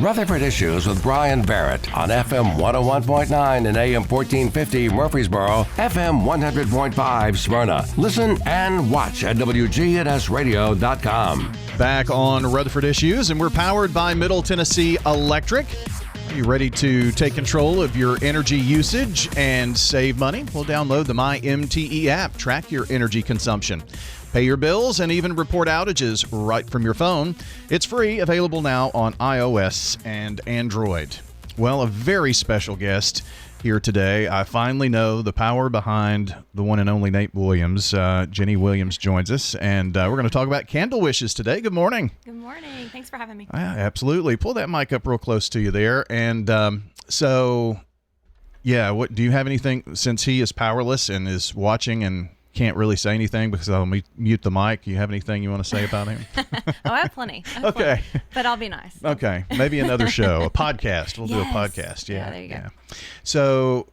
Rutherford Issues with Bryan Barrett on FM 101.9 and AM 1450 Murfreesboro, FM 100.5 Smyrna. Listen and watch at WGNSradio.com. Back on Rutherford Issues, and we're powered by Middle Tennessee Electric. You ready to take control of your energy usage and save money? Well, download the MyMTE app. Track your energy consumption. Pay your bills and even report outages right from your phone. It's free, available now on iOS and Android. Well, a very special guest here today. I finally know the power behind the one and only Nate Williams. Jenny Williams joins us, and we're going to talk about candle wishes today. Good morning. Good morning. Thanks for having me. Absolutely. Pull that mic up real close to you there. And what do you have anything, since he is powerless and is watching and can't really say anything because I'll mute the mic. You have anything you want to say about him? I have plenty. Okay. But I'll be nice. Okay. Maybe another show, a podcast. We'll do a podcast. Yeah, there you go. So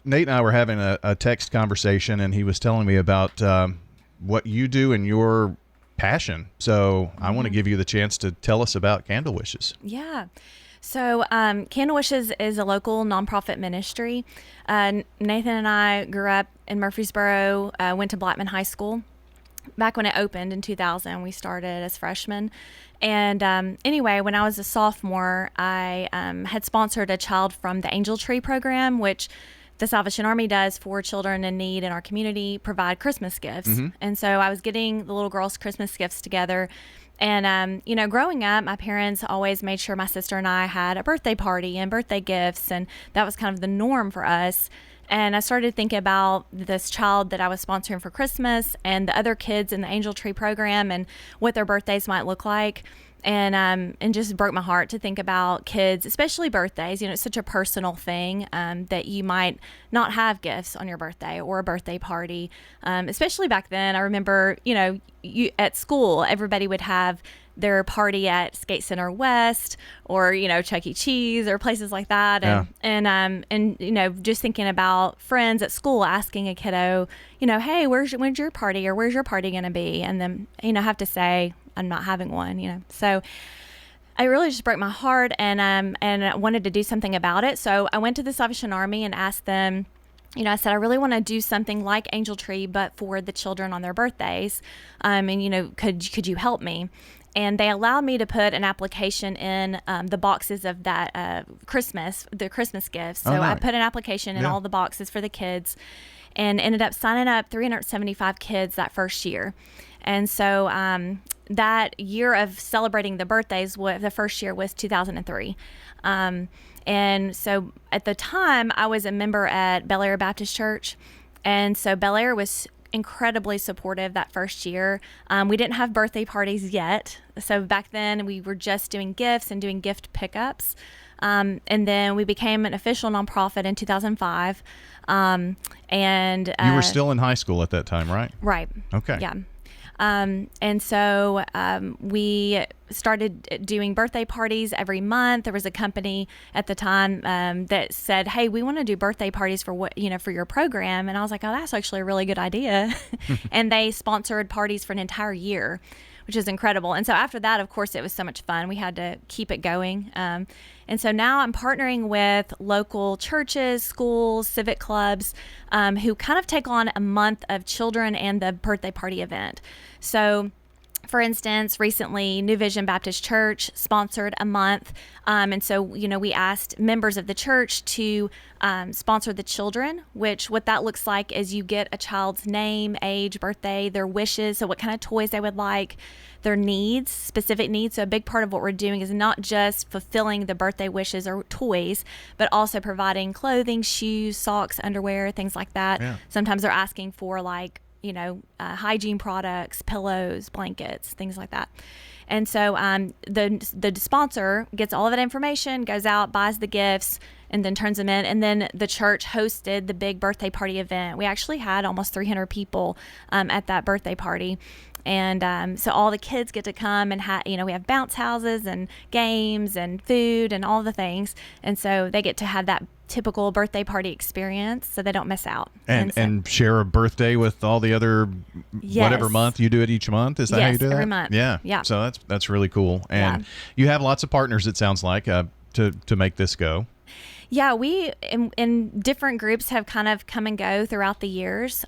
Nate and I were having a text conversation, and he was telling me about what you do and your passion. So I want to give you the chance to tell us about Candle Wishes. Yeah. So Candle Wishes is a local nonprofit ministry. Nathan and I grew up in Murfreesboro, went to Blackman High School. Back when it opened in 2000, we started as freshmen. And anyway, when I was a sophomore, I had sponsored a child from the Angel Tree program, which the Salvation Army does for children in need in our community, provide Christmas gifts. Mm-hmm. And so I was getting the little girls' Christmas gifts together. And, growing up, my parents always made sure my sister and I had a birthday party and birthday gifts. And that was kind of the norm for us. And I started thinking about this child that I was sponsoring for Christmas and the other kids in the Angel Tree program and what their birthdays might look like. And just broke my heart to think about kids, especially birthdays. It's such a personal thing that you might not have gifts on your birthday or a birthday party. Especially back then, I remember, you at school, everybody would have their party at Skate Center West or, Chuck E. Cheese or places like that. And just thinking about friends at school asking a kiddo, hey, when's your party or where's your party going to be? And then, have to say, I'm not having one, So it really just broke my heart and I wanted to do something about it. So I went to the Salvation Army and asked them, I said, I really want to do something like Angel Tree, but for the children on their birthdays. Could you help me? And they allowed me to put an application in the boxes of that the Christmas gifts. So I put an application in all the boxes for the kids and ended up signing up 375 kids that first year. And so that year of celebrating the birthdays, the first year was 2003. And so at the time, I was a member at Bel Air Baptist Church. And so Bel Air was incredibly supportive that first year. We didn't have birthday parties yet. So back then, we were just doing gifts and doing gift pickups. And then we became an official nonprofit in 2005. You were still in high school at that time, right? Right. Okay. Yeah. And so we started doing birthday parties every month. There was a company at the time that said, hey, we want to do birthday parties for for your program. And I was like, oh, that's actually a really good idea. And they sponsored parties for an entire year, which is incredible. And so after that, of course, it was so much fun. We had to keep it going. And so now I'm partnering with local churches, schools, civic clubs, who kind of take on a month of children and the birthday party event. So, for instance, recently, New Vision Baptist Church sponsored a month. And so, we asked members of the church to sponsor the children, what that looks like is you get a child's name, age, birthday, their wishes, so what kind of toys they would like, their needs, specific needs. So a big part of what we're doing is not just fulfilling the birthday wishes or toys, but also providing clothing, shoes, socks, underwear, things like that. Yeah. Sometimes they're asking for hygiene products, pillows, blankets, things like that. And so the sponsor gets all of that information, goes out, buys the gifts, and then turns them in. And then the church hosted the big birthday party event. We actually had almost 300 people at that birthday party. And so all the kids get to come and we have bounce houses and games and food and all the things. And so they get to have that typical birthday party experience, so they don't miss out. And share a birthday with all the other whatever month you do it each month. Is that how you do that? Every month. Yeah. So that's really cool. And you have lots of partners, it sounds like, to make this go. Yeah, we in different groups have kind of come and go throughout the years.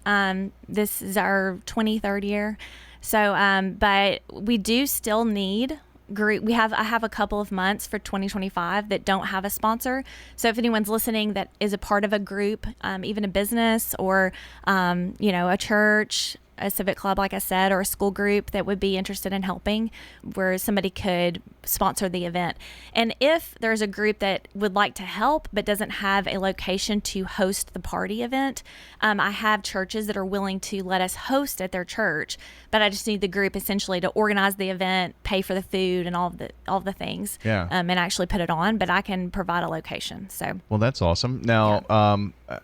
This is our 23rd year. So, but we do still need group. I have a couple of months for 2025 that don't have a sponsor. So if anyone's listening that is a part of a group, even a business or, a church, a civic club, like I said, or a school group that would be interested in helping, where somebody could sponsor the event. And if there's a group that would like to help but doesn't have a location to host the party event, I have churches that are willing to let us host at their church, but I just need the group essentially to organize the event, pay for the food and all the things, and actually put it on. But I can provide a location. So well, that's awesome. Now,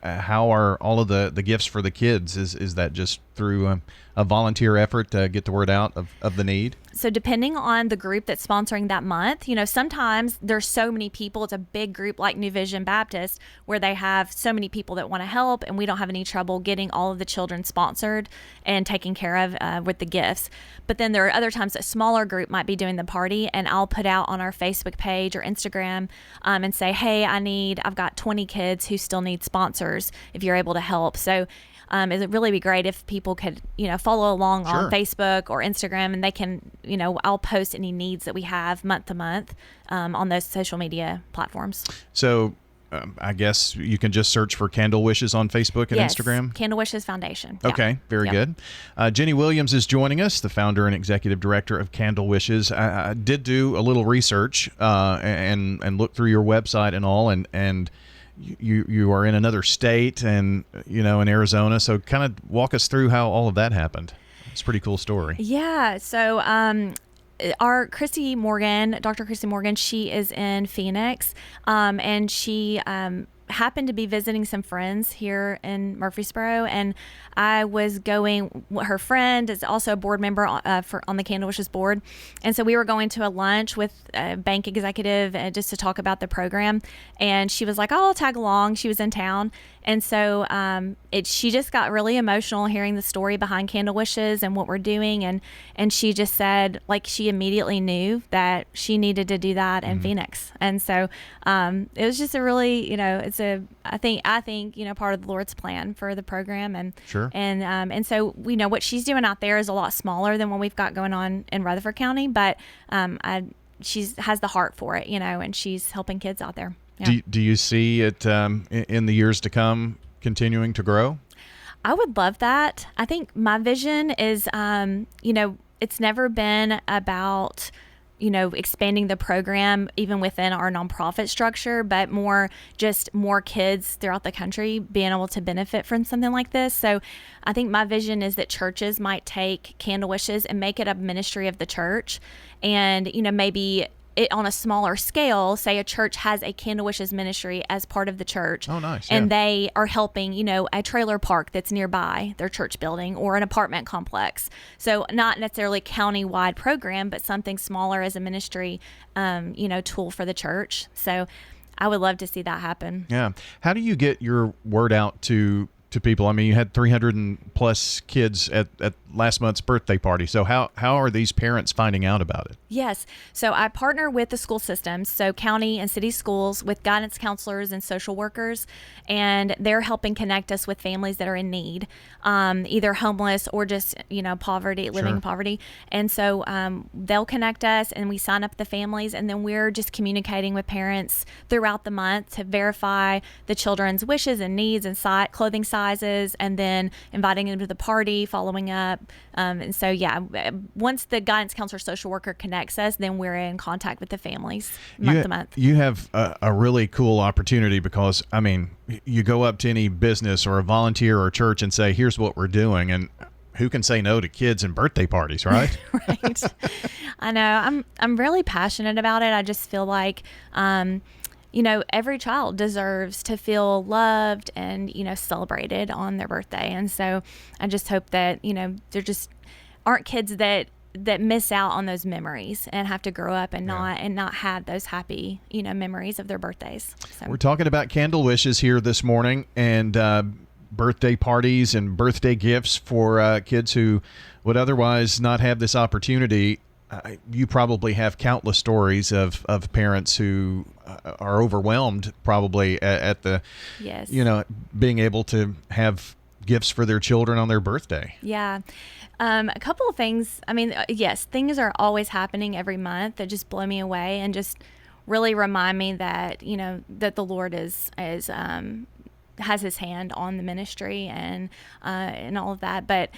how are all of the gifts for the kids? Is that just through a volunteer effort to get the word out of the need? So depending on the group that's sponsoring that month, sometimes there's so many people. It's a big group like New Vision Baptist where they have so many people that want to help, and we don't have any trouble getting all of the children sponsored and taken care of with the gifts. But then there are other times a smaller group might be doing the party, and I'll put out on our Facebook page or Instagram and say, hey, I've got 20 kids who still need sponsors if you're able to help. So it really be great if people could, follow along on Facebook or Instagram, and they can, I'll post any needs that we have month to month on those social media platforms. So I guess you can just search for Candle Wishes on Facebook and Instagram? Candle Wishes Foundation. Okay, very good. Jenny Williams is joining us, the founder and executive director of Candle Wishes. I did do a little research and look through your website and all, and you are in another state and, in Arizona. So kind of walk us through how all of that happened. It's a pretty cool story. Yeah. So our Dr. Christy Morgan, she is in Phoenix, and she happened to be visiting some friends here in Murfreesboro, and I was going. Her friend is also a board member on the Candle Wishes board, and so we were going to a lunch with a bank executive just to talk about the program. And she was like, "Oh, I'll tag along." She was in town, and so she just got really emotional hearing the story behind Candle Wishes and what we're doing, and she just said like she immediately knew that she needed to do that in Phoenix, and so it was just a really I think part of the Lord's plan for the program, and and so we know what she's doing out there is a lot smaller than what we've got going on in Rutherford County, but she has the heart for it, and she's helping kids out there. Yeah. Do you see it in the years to come continuing to grow? I would love that. I think my vision is, it's never been about, expanding the program even within our nonprofit structure, but more kids throughout the country being able to benefit from something like this. So I think my vision is that churches might take Candle Wishes and make it a ministry of the church, and, maybe it on a smaller scale, say a church has a Candle Wishes ministry as part of the church. Oh, nice. And they are helping, a trailer park that's nearby their church building or an apartment complex. So not necessarily county-wide program, but something smaller as a ministry, tool for the church. So I would love to see that happen. Yeah. How do you get your word out to people? I mean, you had 300 and plus kids at last month's birthday party. So how are these parents finding out about it? Yes. So I partner with the school systems, so county and city schools, with guidance counselors and social workers, and they're helping connect us with families that are in need, either homeless or just, poverty, living in poverty. And so they'll connect us, and we sign up the families, and then we're just communicating with parents throughout the month to verify the children's wishes and needs and clothing sizes, and then inviting them to the party, following up. And so, once the guidance counselor social worker connects us, then we're in contact with the families month to month. You have a really cool opportunity because, I mean, you go up to any business or a volunteer or a church and say, here's what we're doing. And who can say no to kids and birthday parties, right? Right. I know. I'm really passionate about it. I just feel like, every child deserves to feel loved and, celebrated on their birthday. And so I just hope that, aren't kids that miss out on those memories and have to grow up and not have those happy, memories of their birthdays. So we're talking about candle wishes here this morning, and birthday parties and birthday gifts for kids who would otherwise not have this opportunity. You probably have countless stories of parents who are overwhelmed probably at the, yes, being able to have gifts for their children on their birthday. Yeah. A couple of things. I mean, yes, things are always happening every month that just blow me away and just really remind me that, that the Lord has his hand on the ministry and all of that. But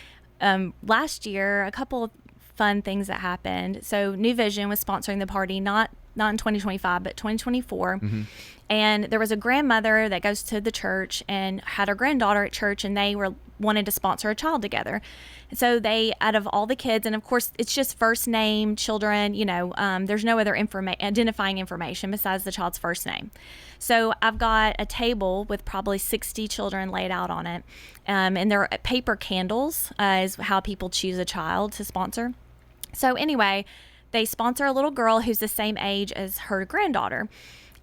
last year, a couple of fun things that happened. So New Vision was sponsoring the party, not in 2025, but 2024. Mm-hmm. And there was a grandmother that goes to the church and had her granddaughter at church, and they wanted to sponsor a child together. And so they, out of all the kids, and of course it's just first name children, there's no other identifying information besides the child's first name. So I've got a table with probably 60 children laid out on it. And they're paper candles is how people choose a child to sponsor. So anyway, they sponsor a little girl who's the same age as her granddaughter.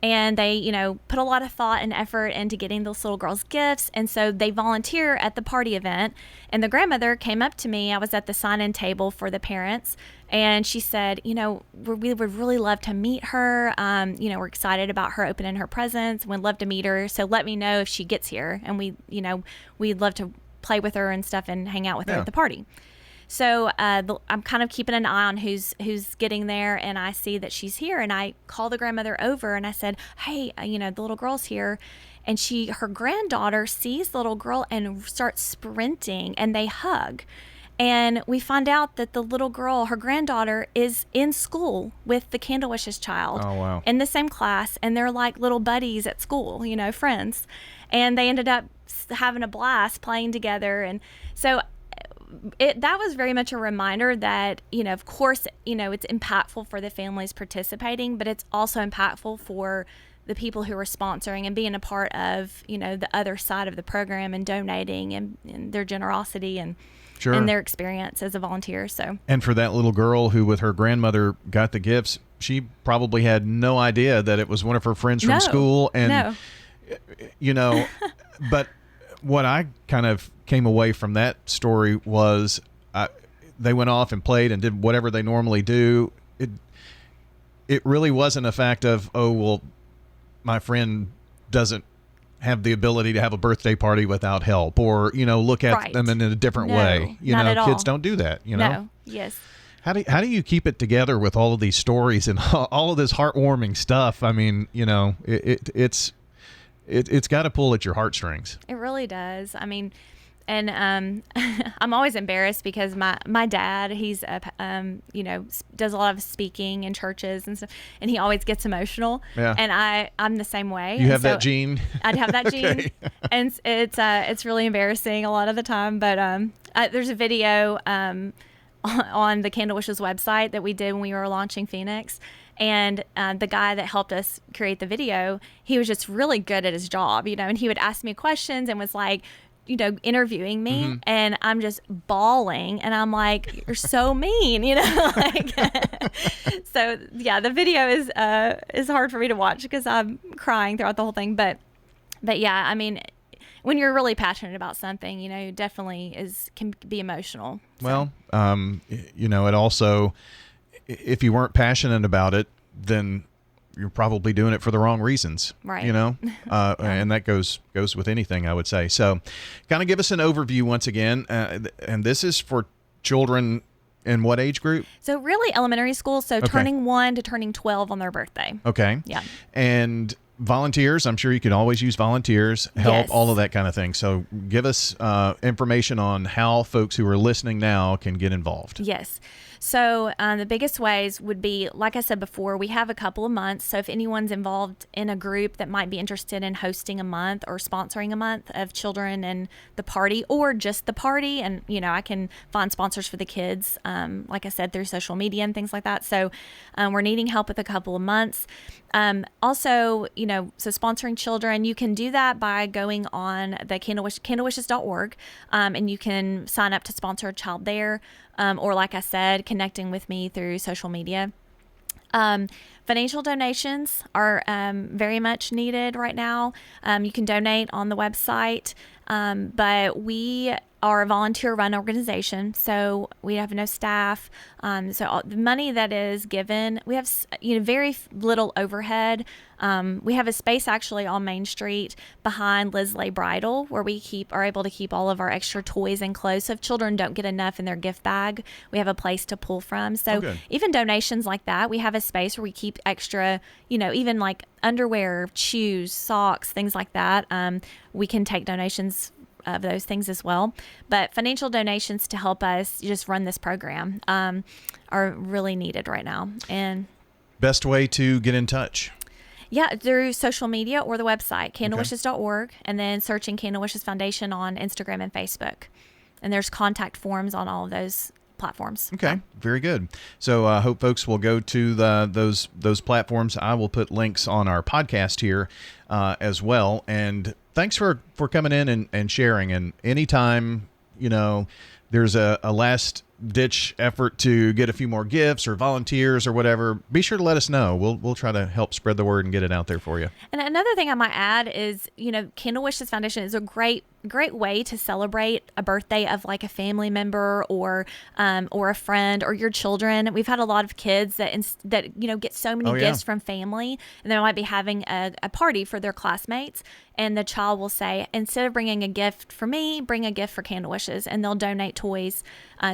And they, put a lot of thought and effort into getting this little girl's gifts. And so they volunteer at the party event. And the grandmother came up to me. I was at the sign-in table for the parents. And she said, we would really love to meet her. We're excited about her opening her presents. We'd love to meet her. So let me know if she gets here. And we'd love to play with her and stuff and hang out with her at the party. So I'm kind of keeping an eye on who's getting there, and I see that she's here, and I call the grandmother over, and I said, hey, the little girl's here. And her granddaughter sees the little girl and starts sprinting, and they hug. And we find out that the little girl, her granddaughter, is in school with the Candle Wishes child. Oh, wow. In the same class, and they're like little buddies at school, friends. And they ended up having a blast playing together. And so that was very much a reminder that, of course, it's impactful for the families participating, but it's also impactful for the people who are sponsoring and being a part of, the other side of the program and donating and their generosity and their experience as a volunteer. So, and for that little girl who with her grandmother got the gifts, she probably had no idea that it was one of her friends from school. And, but what I kind of came away from that story was they went off and played and did whatever they normally do. It really wasn't a fact of, oh, well, my friend doesn't have the ability to have a birthday party without help, or, look at them in a different way. Not at all. Kids don't do that, No, yes. How do you keep it together with all of these stories and all of this heartwarming stuff? I mean, it's got to pull at your heartstrings. It really does. I mean, and I'm always embarrassed because my dad, he's does a lot of speaking in churches and stuff, and he always gets emotional. Yeah. And I'm the same way. You have that gene? I'd have that gene, and it's really embarrassing a lot of the time. But there's a video on the Candle Wishes website that we did when we were launching Phoenix. And the guy that helped us create the video, he was just really good at his job, and he would ask me questions and was like, interviewing me, mm-hmm. and I'm just bawling, and I'm like, you're so mean, So yeah, the video is hard for me to watch because I'm crying throughout the whole thing. But yeah, I mean, when you're really passionate about something, it definitely can be emotional. So. Well, it also, if you weren't passionate about it, then you're probably doing it for the wrong reasons, right? And that goes with anything, I would say. So kind of give us an overview once again. And this is for children in what age group? So really elementary school. So turning 1 to turning 12 on their birthday. Okay. Yeah. And volunteers, I'm sure you can always use volunteers, help, all of that kind of thing. So give us information on how folks who are listening now can get involved. Yes. So the biggest ways would be, like I said before, we have a couple of months. So if anyone's involved in a group that might be interested in hosting a month or sponsoring a month of children and the party, or just the party, and, I can find sponsors for the kids, like I said, through social media and things like that. So we're needing help with a couple of months. Also, so sponsoring children, you can do that by going on the candlewishes.org, and you can sign up to sponsor a child there, or like I said, connecting with me through social media. Financial donations are very much needed right now. You can donate on the website, but we are a volunteer-run organization, so we have no staff. So all the money that is given, we have very little overhead. We have a space actually on Main Street behind Liz Lay Bridal where we are able to keep all of our extra toys and clothes. So if children don't get enough in their gift bag, we have a place to pull from. So even donations like that, we have a space where we keep extra, even like underwear, shoes, socks, things like that. We can take donations of those things as well. But financial donations to help us just run this program are really needed right now. And best way to get in touch? Yeah, through social media or the website, candlewishes.org, and then searching Candle Wishes Foundation on Instagram and Facebook. And there's contact forms on all of those platforms. Okay, very good. So I hope folks will go to those platforms. I will put links on our podcast here as well. And thanks for coming in and sharing. And anytime, there's a last ditch effort to get a few more gifts or volunteers or whatever, be sure to let us know. We'll try to help spread the word and get it out there for you. And another thing I might add is, Candle Wishes Foundation is a great way to celebrate a birthday of like a family member or a friend or your children. We've had a lot of kids that get so many gifts from family, and they might be having a party for their classmates, and the child will say, instead of bringing a gift for me, bring a gift for Candle Wishes, and they'll donate toys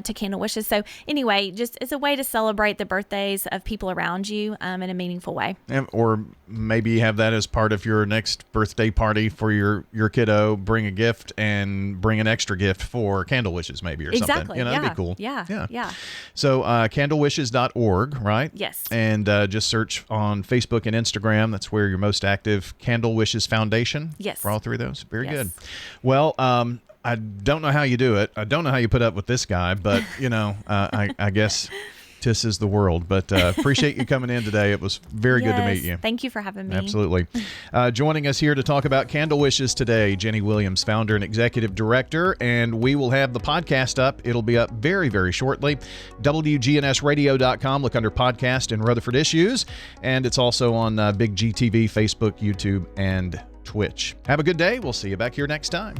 to Candle Wishes. So anyway, just it's a way to celebrate the birthdays of people around you in a meaningful way. Or maybe have that as part of your next birthday party for your kiddo. Bring a gift and bring an extra gift for Candle Wishes maybe or something. That'd be cool. Yeah. So candlewishes.org, right? Yes. And just search on Facebook and Instagram. That's where you're most active. Candle Wishes Foundation. Yes. For all three of those. Very good. Well, I don't know how you do it. I don't know how you put up with this guy, but I guess this is the world. But appreciate you coming in today. It was very good to meet you. Thank you for having me. Absolutely. Joining us here to talk about Candle Wishes today, Jenny Williams, founder and executive director, and we will have the podcast up. It'll be up very, very shortly. WGNSradio.com. Look under podcast and Rutherford Issues, and it's also on Big GTV, Facebook, YouTube, and Twitch. Have a good day. We'll see you back here next time.